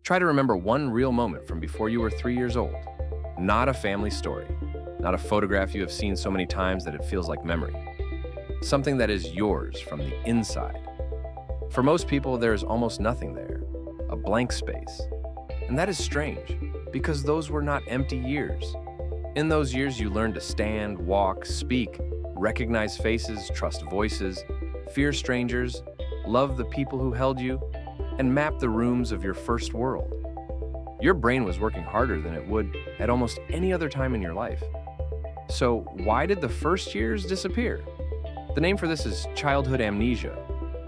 Try to remember one real moment from before you were 3 years old. Not a family story, not a photograph you have seen so many times that it feels like memory. Something that is yours from the inside. For most people, there is almost nothing there, a blank space. And that is strange, because those were not empty years. In those years, you learned to stand, walk, speak, recognize faces, trust voices, fear strangers, love the people who held you, and map the rooms of your first world. Your brain was working harder than it would at almost any other time in your life. So why did the first years disappear? The name for this is childhood amnesia,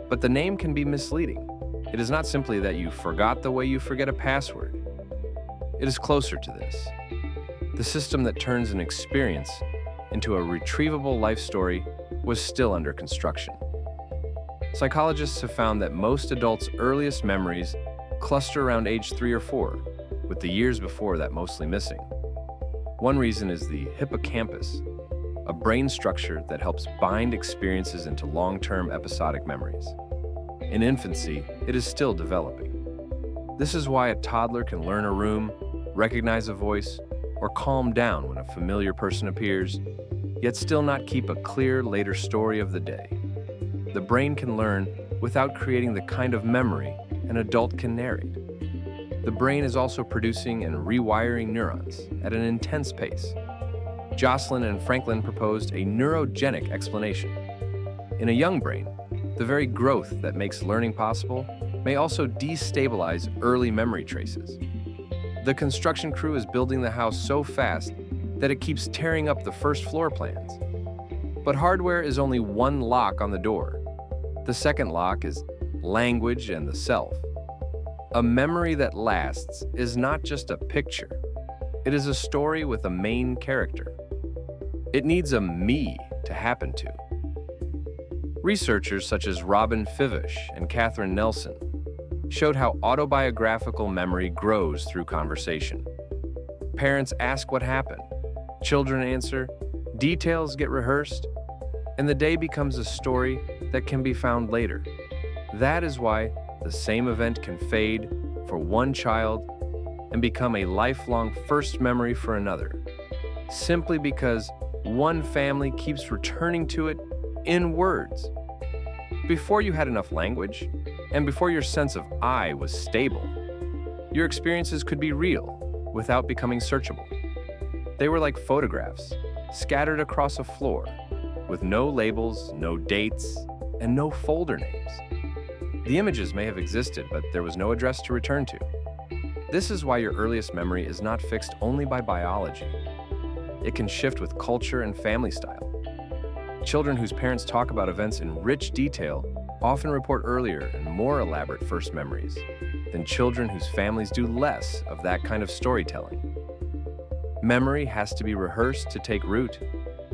but the name can be misleading. It is not simply that you forgot the way you forget a password. It is closer to this. The system that turns an experience into a retrievable life story was still under construction. Psychologists have found that most adults' earliest memories cluster around age 3 or 4, with the years before that mostly missing. One reason is the hippocampus, a brain structure that helps bind experiences into long-term episodic memories. In infancy, it is still developing. This is why a toddler can learn a room, recognize a voice, or calm down when a familiar person appears, yet still not keep a clear later story of the day. The brain can learn without creating the kind of memory an adult can narrate. The brain is also producing and rewiring neurons at an intense pace. Jocelyn and Franklin proposed a neurogenic explanation. In a young brain, the very growth that makes learning possible may also destabilize early memory traces. The construction crew is building the house so fast that it keeps tearing up the first floor plans. But hardware is only one lock on the door. The second lock is language and the self. A memory that lasts is not just a picture. It is a story with a main character. It needs a me to happen to. Researchers such as Robin Fivish and Catherine Nelson showed how autobiographical memory grows through conversation. Parents ask what happened, children answer, details get rehearsed, and the day becomes a story that can be found later. That is why the same event can fade for one child and become a lifelong first memory for another, simply because one family keeps returning to it in words. Before you had enough language, and before your sense of I was stable, your experiences could be real without becoming searchable. They were like photographs, scattered across a floor, with no labels, no dates, and no folder names. The images may have existed, but there was no address to return to. This is why your earliest memory is not fixed only by biology. It can shift with culture and family style. Children whose parents talk about events in rich detail often report earlier and more elaborate first memories than children whose families do less of that kind of storytelling. Memory has to be rehearsed to take root,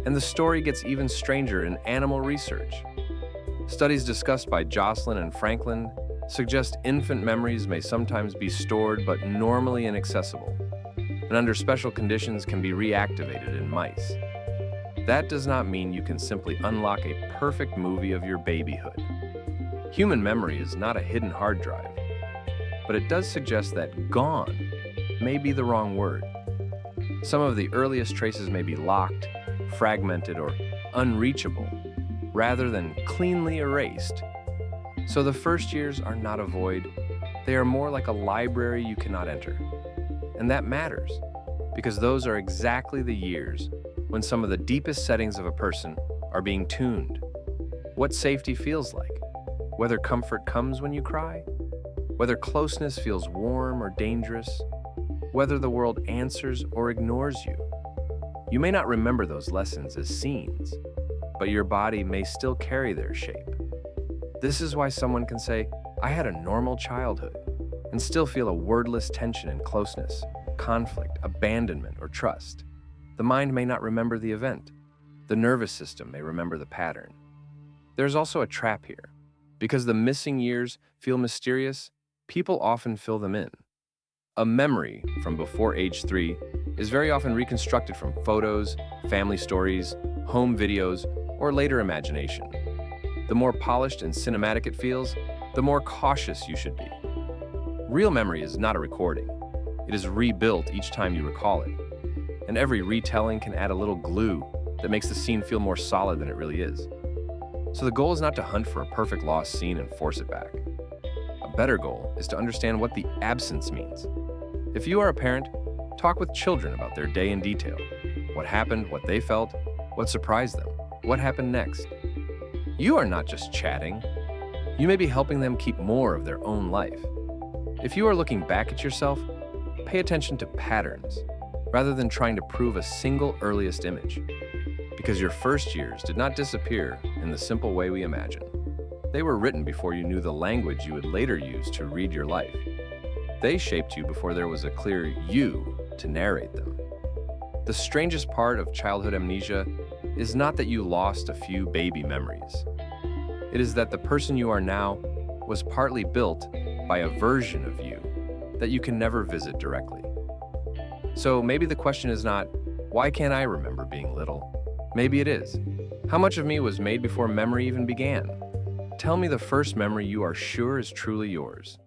and the story gets even stranger in animal research. Studies discussed by Jocelyn and Franklin suggest infant memories may sometimes be stored but normally inaccessible, and under special conditions can be reactivated in mice. That does not mean you can simply unlock a perfect movie of your babyhood. Human memory is not a hidden hard drive, but it does suggest that gone may be the wrong word. Some of the earliest traces may be locked, fragmented, or unreachable, rather than cleanly erased. So the first years are not a void, they are more like a library you cannot enter. And that matters, because those are exactly the years when some of the deepest settings of a person are being tuned. What safety feels like, whether comfort comes when you cry, whether closeness feels warm or dangerous, whether the world answers or ignores you. You may not remember those lessons as scenes, but your body may still carry their shape. This is why someone can say, I had a normal childhood, and still feel a wordless tension in closeness, conflict, abandonment, or trust. The mind may not remember the event. The nervous system may remember the pattern. There's also a trap here. Because the missing years feel mysterious, people often fill them in. A memory from before age 3 is very often reconstructed from photos, family stories, home videos, or later imagination. The more polished and cinematic it feels, the more cautious you should be. Real memory is not a recording. It is rebuilt each time you recall it. And every retelling can add a little glue that makes the scene feel more solid than it really is. So the goal is not to hunt for a perfect lost scene and force it back. A better goal is to understand what the absence means. If you are a parent, talk with children about their day in detail. What happened, what they felt, what surprised them, what happened next. You are not just chatting. You may be helping them keep more of their own life. If you are looking back at yourself, pay attention to patterns rather than trying to prove a single earliest image. Because your first years did not disappear in the simple way we imagine. They were written before you knew the language you would later use to read your life. They shaped you before there was a clear you to narrate them. The strangest part of childhood amnesia is not that you lost a few baby memories. It is that the person you are now was partly built by a version of you that you can never visit directly. So maybe the question is not, why can't I remember being little? Maybe it is, how much of me was made before memory even began? Tell me the first memory you are sure is truly yours.